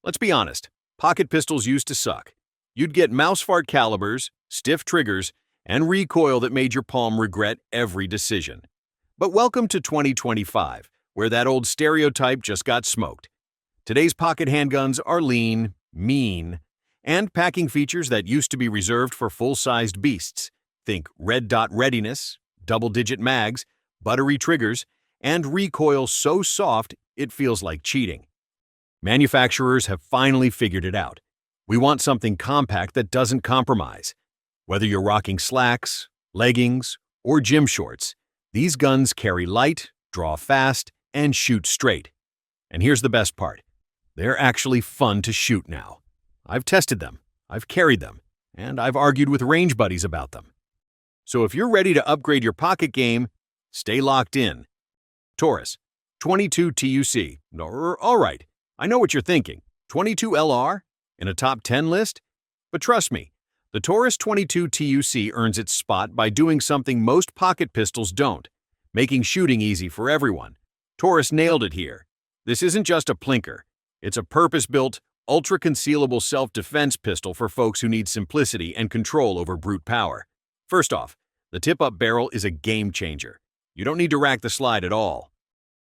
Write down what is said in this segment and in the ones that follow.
Let's be honest, pocket pistols used to suck. You'd get mouse fart calibers, stiff triggers, and recoil that made your palm regret every decision. But welcome to 2025, where that old stereotype just got smoked. Today's pocket handguns are lean, mean, and packing features that used to be reserved for full-sized beasts. Think red dot readiness, double-digit mags, buttery triggers, and recoil so soft it feels like cheating. Manufacturers have finally figured it out. We want something compact that doesn't compromise. Whether you're rocking slacks, leggings, or gym shorts, these guns carry light, draw fast, and shoot straight. And here's the best part. They're actually fun to shoot now. I've tested them, I've carried them, and I've argued with range buddies about them. So if you're ready to upgrade your pocket game, stay locked in. Taurus, 22 TUC. All right, I know what you're thinking. 22 LR? In a top 10 list? But trust me, the Taurus 22 TUC earns its spot by doing something most pocket pistols don't, making shooting easy for everyone. Taurus nailed it here. This isn't just a plinker. It's a purpose-built, ultra-concealable self-defense pistol for folks who need simplicity and control over brute power. First off, the tip-up barrel is a game changer. You don't need to rack the slide at all.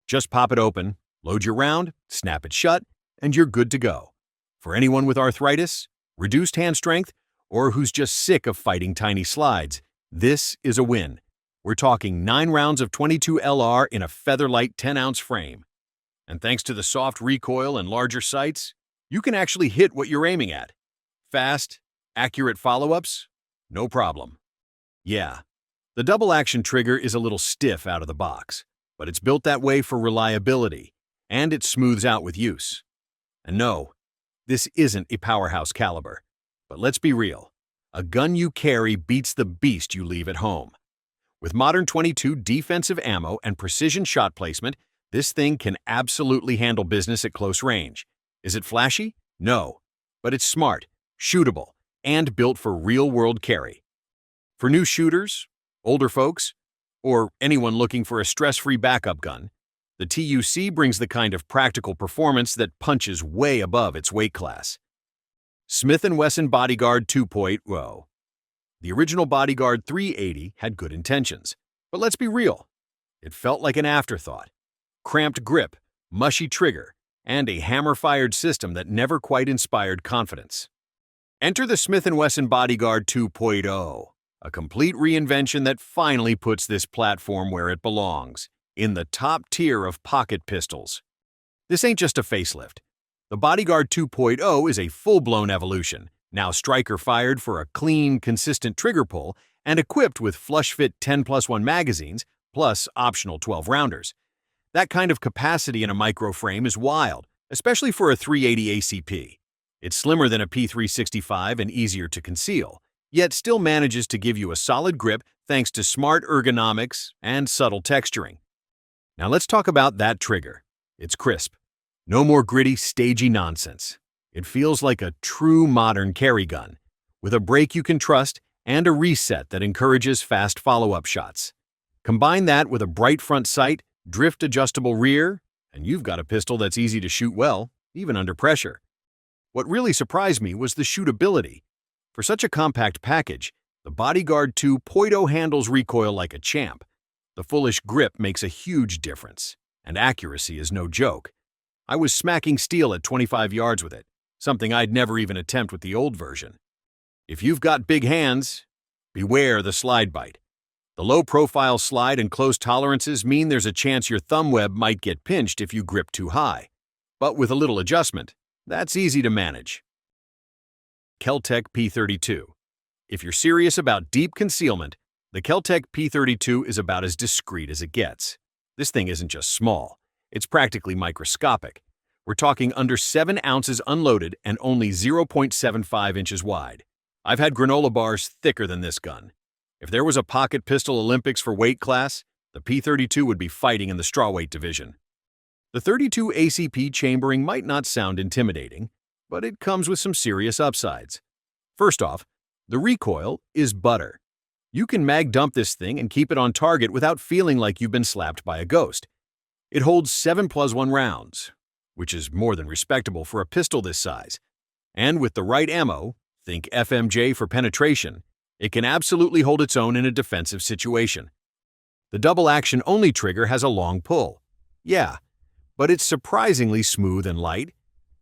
Just pop it open, load your round, snap it shut, and you're good to go. For anyone with arthritis, reduced hand strength, or who's just sick of fighting tiny slides, this is a win. We're talking 9 rounds of 22 LR in a feather-light 10-ounce frame. And thanks to the soft recoil and larger sights, you can actually hit what you're aiming at. Fast, accurate follow-ups? No problem. Yeah, the double-action trigger is a little stiff out of the box, but it's built that way for reliability, and it smooths out with use. And no, this isn't a powerhouse caliber. But let's be real, a gun you carry beats the beast you leave at home. With modern 22 defensive ammo and precision shot placement, this thing can absolutely handle business at close range. Is it flashy? No, but it's smart, shootable, and built for real-world carry. For new shooters, older folks, or anyone looking for a stress-free backup gun, the TUC brings the kind of practical performance that punches way above its weight class. Smith & Wesson Bodyguard 2.0. The original Bodyguard 380 had good intentions, but let's be real. It felt like an afterthought. Cramped grip, mushy trigger, and a hammer-fired system that never quite inspired confidence. Enter the Smith & Wesson Bodyguard 2.0, a complete reinvention that finally puts this platform where it belongs, in the top tier of pocket pistols. This ain't just a facelift. The Bodyguard 2.0 is a full-blown evolution, now striker-fired for a clean, consistent trigger pull and equipped with flush-fit 10+1 magazines, plus optional 12-rounders. That kind of capacity in a microframe is wild, especially for a 380 ACP. It's slimmer than a P365 and easier to conceal, yet still manages to give you a solid grip thanks to smart ergonomics and subtle texturing. Now let's talk about that trigger. It's crisp. No more gritty, stagey nonsense. It feels like a true modern carry gun, with a break you can trust and a reset that encourages fast follow-up shots. Combine that with a bright front sight, drift-adjustable rear, and you've got a pistol that's easy to shoot well, even under pressure. What really surprised me was the shootability. For such a compact package, the Bodyguard 2.0 handles recoil like a champ. The fullish grip makes a huge difference, and accuracy is no joke. I was smacking steel at 25 yards with it, something I'd never even attempt with the old version. If you've got big hands, beware the slide bite. The low-profile slide and close tolerances mean there's a chance your thumb web might get pinched if you grip too high. But with a little adjustment, that's easy to manage. Kel-Tec P32. If you're serious about deep concealment, the Kel-Tec P32 is about as discreet as it gets. This thing isn't just small, it's practically microscopic. We're talking under 7 ounces unloaded and only 0.75 inches wide. I've had granola bars thicker than this gun. If there was a pocket pistol Olympics for weight class, the P32 would be fighting in the strawweight division. The 32 ACP chambering might not sound intimidating, but it comes with some serious upsides. First off, the recoil is butter. You can mag dump this thing and keep it on target without feeling like you've been slapped by a ghost. It holds 7+1 rounds. which is more than respectable for a pistol this size. And with the right ammo, think FMJ for penetration, it can absolutely hold its own in a defensive situation. The double-action only trigger has a long pull. Yeah, but it's surprisingly smooth and light.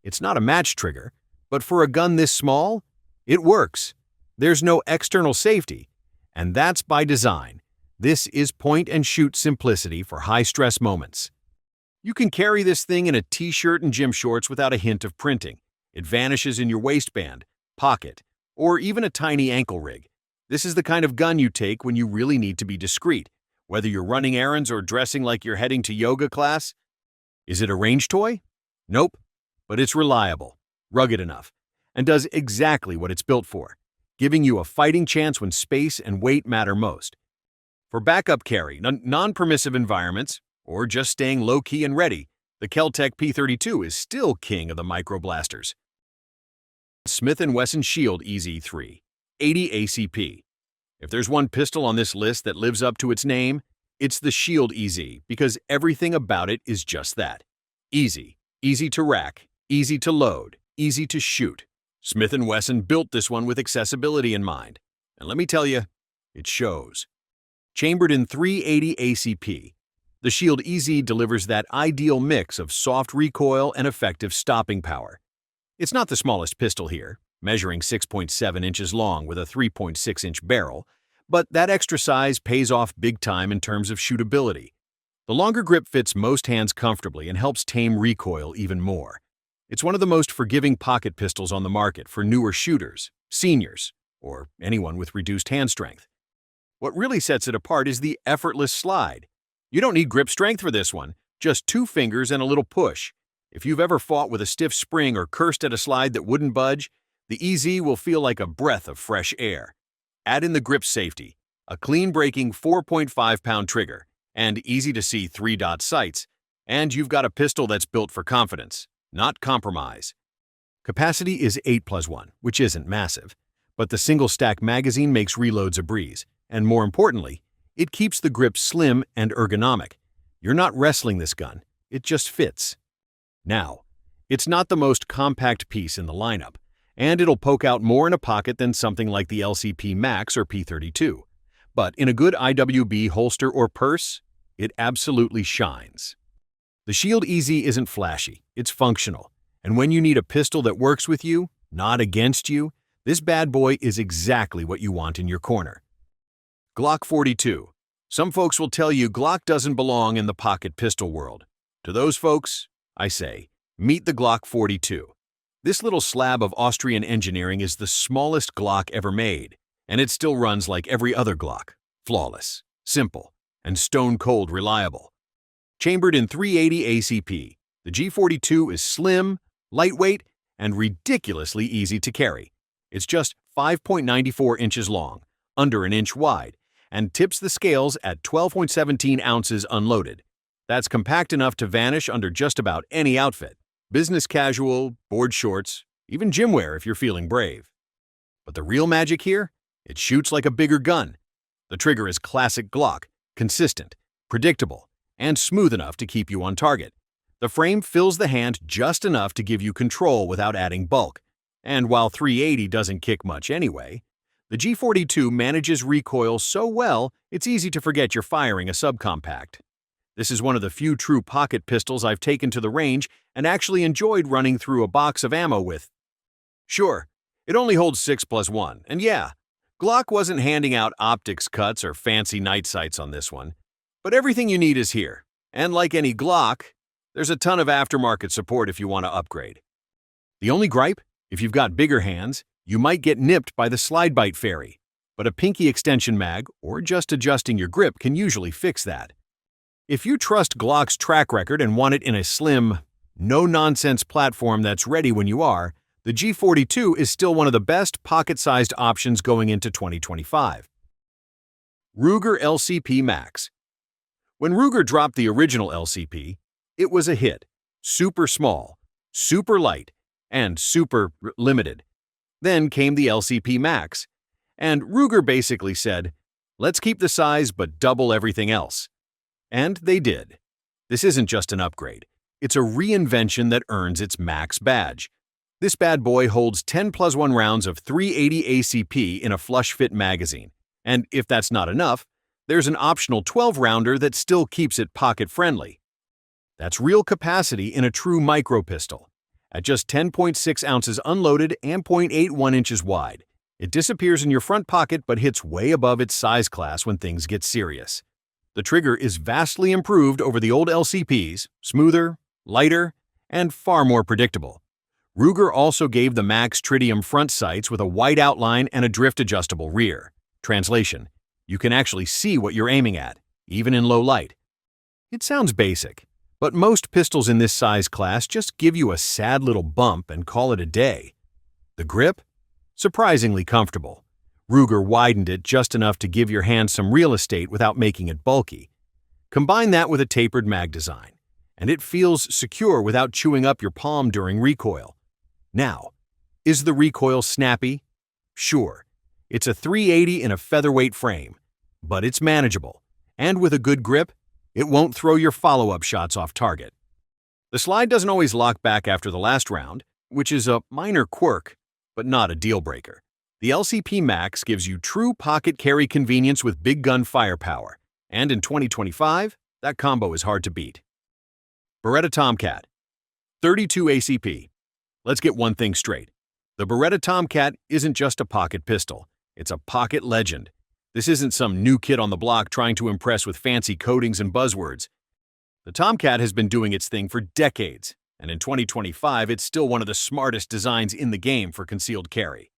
It's not a match trigger, but for a gun this small, it works. There's no external safety, and that's by design. This is point-and-shoot simplicity for high-stress moments. You can carry this thing in a t-shirt and gym shorts without a hint of printing. It vanishes in your waistband, pocket, or even a tiny ankle rig. This is the kind of gun you take when you really need to be discreet, whether you're running errands or dressing like you're heading to yoga class. Is it a range toy? Nope, but it's reliable, rugged enough, and does exactly what it's built for, giving you a fighting chance when space and weight matter most. For backup carry, non-permissive environments, or just staying low-key and ready, the Kel-Tec P32 is still king of the microblasters. Smith & Wesson Shield EZ 380 ACP. If there's one pistol on this list that lives up to its name, it's the Shield EZ, because everything about it is just that. Easy. Easy to rack, easy to load, easy to shoot. Smith & Wesson built this one with accessibility in mind. And let me tell you, it shows. Chambered in 380 ACP, the Shield EZ delivers that ideal mix of soft recoil and effective stopping power. It's not the smallest pistol here, measuring 6.7 inches long with a 3.6-inch barrel, but that extra size pays off big time in terms of shootability. The longer grip fits most hands comfortably and helps tame recoil even more. It's one of the most forgiving pocket pistols on the market for newer shooters, seniors, or anyone with reduced hand strength. What really sets it apart is the effortless slide. You don't need grip strength for this one, just 2 fingers and a little push. If you've ever fought with a stiff spring or cursed at a slide that wouldn't budge, the EZ will feel like a breath of fresh air. Add in the grip safety, a clean-breaking 4.5-pound trigger, and easy-to-see 3-dot sights, and you've got a pistol that's built for confidence, not compromise. Capacity is 8+1, which isn't massive, but the single-stack magazine makes reloads a breeze, and more importantly, it keeps the grip slim and ergonomic. You're not wrestling this gun, it just fits. Now, it's not the most compact piece in the lineup, and it'll poke out more in a pocket than something like the LCP Max or P32. But in a good IWB holster or purse, it absolutely shines. The Shield EZ isn't flashy, it's functional, and when you need a pistol that works with you, not against you, this bad boy is exactly what you want in your corner. Glock 42. Some folks will tell you Glock doesn't belong in the pocket pistol world. To those folks, I say, meet the Glock 42. This little slab of Austrian engineering is the smallest Glock ever made, and it still runs like every other Glock, flawless, simple, and stone-cold reliable. Chambered in 380 ACP, the G42 is slim, lightweight, and ridiculously easy to carry. It's just 5.94 inches long, under an inch wide, and tips the scales at 12.17 ounces unloaded. That's compact enough to vanish under just about any outfit. Business casual, board shorts, even gym wear if you're feeling brave. But the real magic here? It shoots like a bigger gun. The trigger is classic Glock, consistent, predictable, and smooth enough to keep you on target. The frame fills the hand just enough to give you control without adding bulk. And while 380 doesn't kick much anyway, the G42 manages recoil so well it's easy to forget you're firing a subcompact. This is one of the few true pocket pistols I've taken to the range and actually enjoyed running through a box of ammo with. Sure, it only holds 6+1, and yeah, Glock wasn't handing out optics cuts or fancy night sights on this one, but everything you need is here, and like any Glock, there's a ton of aftermarket support if you want to upgrade. The only gripe? If you've got bigger hands, you might get nipped by the slide bite fairy, but a pinky extension mag or just adjusting your grip can usually fix that. If you trust Glock's track record and want it in a slim, no-nonsense platform that's ready when you are, the G42 is still one of the best pocket-sized options going into 2025. Ruger LCP Max. When Ruger dropped the original LCP, it was a hit. Super small, super light, and super limited. Then came the LCP Max, and Ruger basically said, let's keep the size but double everything else. And they did. This isn't just an upgrade. It's a reinvention that earns its Max badge. This bad boy holds 10+1 rounds of 380 ACP in a flush-fit magazine. And if that's not enough, there's an optional 12-rounder that still keeps it pocket-friendly. That's real capacity in a true micro-pistol. At just 10.6 ounces unloaded and 0.81 inches wide, it disappears in your front pocket but hits way above its size class when things get serious. The trigger is vastly improved over the old LCPs, smoother, lighter, and far more predictable. Ruger also gave the Max tritium front sights with a white outline and a drift-adjustable rear. Translation: you can actually see what you're aiming at, even in low light. It sounds basic, but most pistols in this size class just give you a sad little bump and call it a day. The grip? Surprisingly comfortable. Ruger widened it just enough to give your hand some real estate without making it bulky. Combine that with a tapered mag design, and it feels secure without chewing up your palm during recoil. Now, is the recoil snappy? Sure. It's a 380 in a featherweight frame, but it's manageable, and with a good grip, it won't throw your follow-up shots off target. The slide doesn't always lock back after the last round, which is a minor quirk, but not a deal-breaker. The LCP Max gives you true pocket carry convenience with big gun firepower, and in 2025, that combo is hard to beat. Beretta Tomcat, 32 ACP. Let's get one thing straight. The Beretta Tomcat isn't just a pocket pistol, it's a pocket legend. This isn't some new kid on the block trying to impress with fancy coatings and buzzwords. The Tomcat has been doing its thing for decades, and in 2025, it's still one of the smartest designs in the game for concealed carry.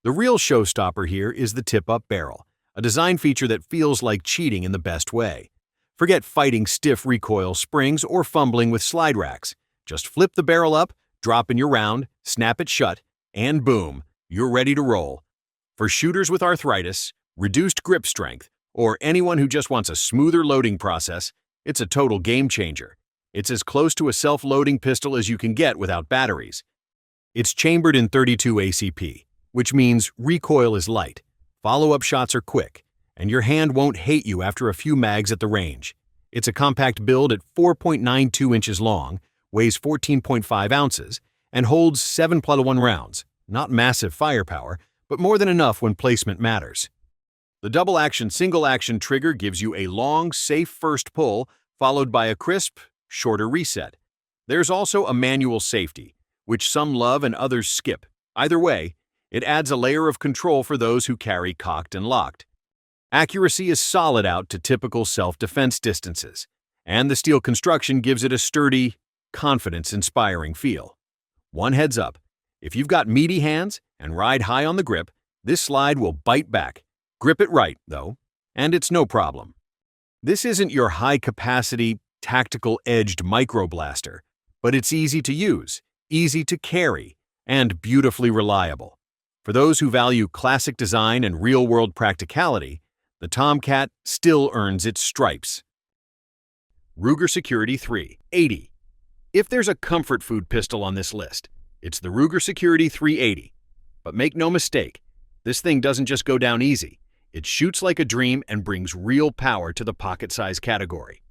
The real showstopper here is the tip-up barrel, a design feature that feels like cheating in the best way. Forget fighting stiff recoil springs or fumbling with slide racks. Just flip the barrel up, drop in your round, snap it shut, and boom, you're ready to roll. For shooters with arthritis, reduced grip strength, or anyone who just wants a smoother loading process, it's a total game changer. It's as close to a self-loading pistol as you can get without batteries. It's chambered in 32 ACP, which means recoil is light, follow-up shots are quick, and your hand won't hate you after a few mags at the range. It's a compact build at 4.92 inches long, weighs 14.5 ounces, and holds 7+1 rounds. Not massive firepower, but more than enough when placement matters. The double-action, single-action trigger gives you a long, safe first pull, followed by a crisp, shorter reset. There's also a manual safety, which some love and others skip. Either way, it adds a layer of control for those who carry cocked and locked. Accuracy is solid out to typical self-defense distances, and the steel construction gives it a sturdy, confidence-inspiring feel. One heads up, if you've got meaty hands and ride high on the grip, this slide will bite back. Grip it right, though, and it's no problem. This isn't your high-capacity, tactical-edged microblaster, but it's easy to use, easy to carry, and beautifully reliable. For those who value classic design and real-world practicality, the Tomcat still earns its stripes. Ruger Security 380. If there's a comfort food pistol on this list, it's the Ruger Security 380. But make no mistake, this thing doesn't just go down easy. It shoots like a dream and brings real power to the pocket size category.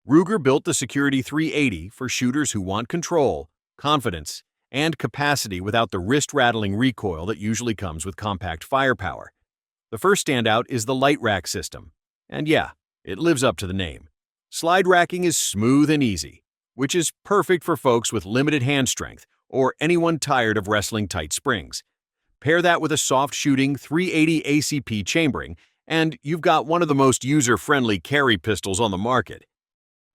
Ruger built the Security 380 for shooters who want control, confidence, and capacity without the wrist-rattling recoil that usually comes with compact firepower. The first standout is the light rack system. And yeah, it lives up to the name. Slide racking is smooth and easy, which is perfect for folks with limited hand strength or anyone tired of wrestling tight springs. Pair that with a soft-shooting 380 ACP chambering, and you've got one of the most user-friendly carry pistols on the market.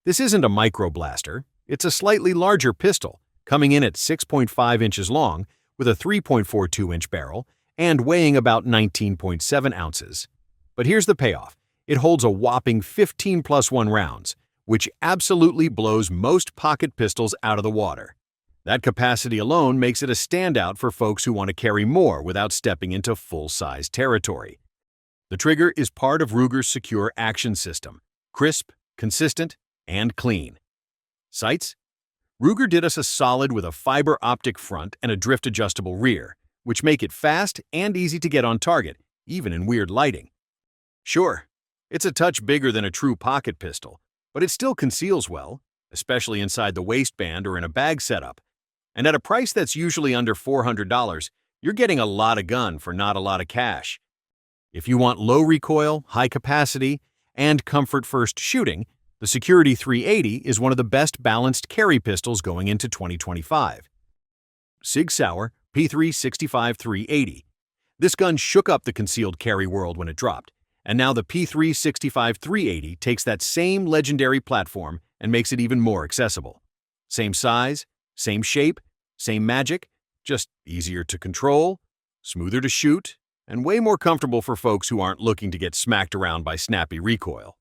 This isn't a microblaster, it's a slightly larger pistol, coming in at 6.5 inches long with a 3.42-inch barrel and weighing about 19.7 ounces. But here's the payoff. It holds a whopping 15+1 rounds, which absolutely blows most pocket pistols out of the water. That capacity alone makes it a standout for folks who want to carry more without stepping into full-size territory. The trigger is part of Ruger's secure action system, crisp, consistent, and clean. Sights? Ruger did us a solid with a fiber optic front and a drift-adjustable rear, which make it fast and easy to get on target, even in weird lighting. Sure, it's a touch bigger than a true pocket pistol, but it still conceals well. especially inside the waistband or in a bag setup. And at a price that's usually under $400, you're getting a lot of gun for not a lot of cash. If you want low recoil, high capacity, and comfort-first shooting, the Security 380 is one of the best balanced carry pistols going into 2025. Sig Sauer P365-380. This gun shook up the concealed carry world when it dropped, and now the P365-380 takes that same legendary platform and makes it even more accessible. Same size, same shape, same magic, just easier to control, smoother to shoot, and way more comfortable for folks who aren't looking to get smacked around by snappy recoil.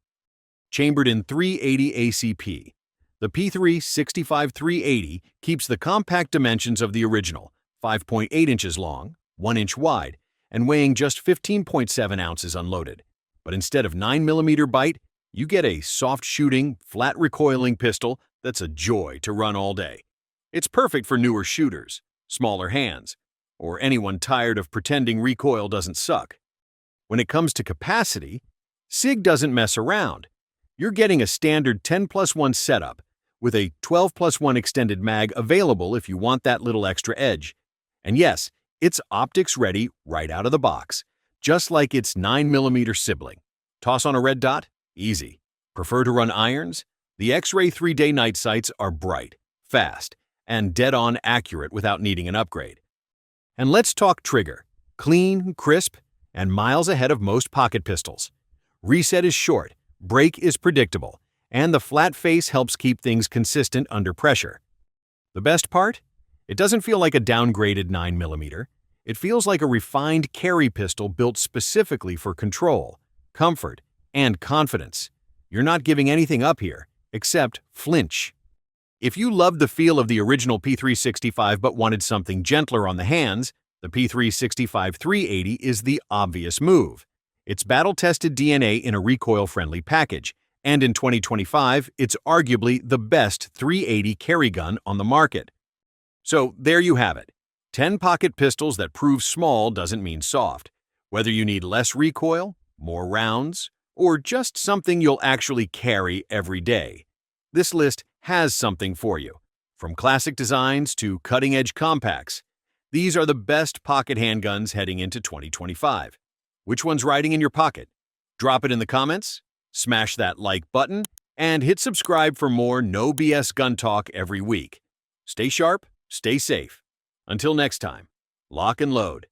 Chambered in 380 ACP, the P365-380 keeps the compact dimensions of the original, 5.8 inches long, 1 inch wide, and weighing just 15.7 ounces unloaded. But instead of 9mm bite, you get a soft-shooting, flat-recoiling pistol that's a joy to run all day. It's perfect for newer shooters, smaller hands, or anyone tired of pretending recoil doesn't suck. When it comes to capacity, SIG doesn't mess around. You're getting a standard 10+1 setup with a 12+1 extended mag available if you want that little extra edge. And yes, it's optics ready right out of the box, just like its 9mm sibling. Toss on a red dot? Easy. Prefer to run irons? The X-Ray 3-day night sights are bright, fast, and dead-on accurate without needing an upgrade. And let's talk trigger. Clean, crisp, and miles ahead of most pocket pistols. Reset is short, break is predictable, and the flat face helps keep things consistent under pressure. The best part? It doesn't feel like a downgraded 9mm. It feels like a refined carry pistol built specifically for control, comfort, and confidence. You're not giving anything up here, except flinch. If you loved the feel of the original P365 but wanted something gentler on the hands, the P365-380 is the obvious move. It's battle-tested DNA in a recoil-friendly package, and in 2025, it's arguably the best 380 carry gun on the market. So there you have it. 10 pocket pistols that prove small doesn't mean soft. Whether you need less recoil, more rounds, or just something you'll actually carry every day, this list has something for you. From classic designs to cutting-edge compacts, these are the best pocket handguns heading into 2025. Which one's riding in your pocket? Drop it in the comments, smash that like button, and hit subscribe for more no BS gun talk every week. Stay sharp, stay safe. Until next time, lock and load.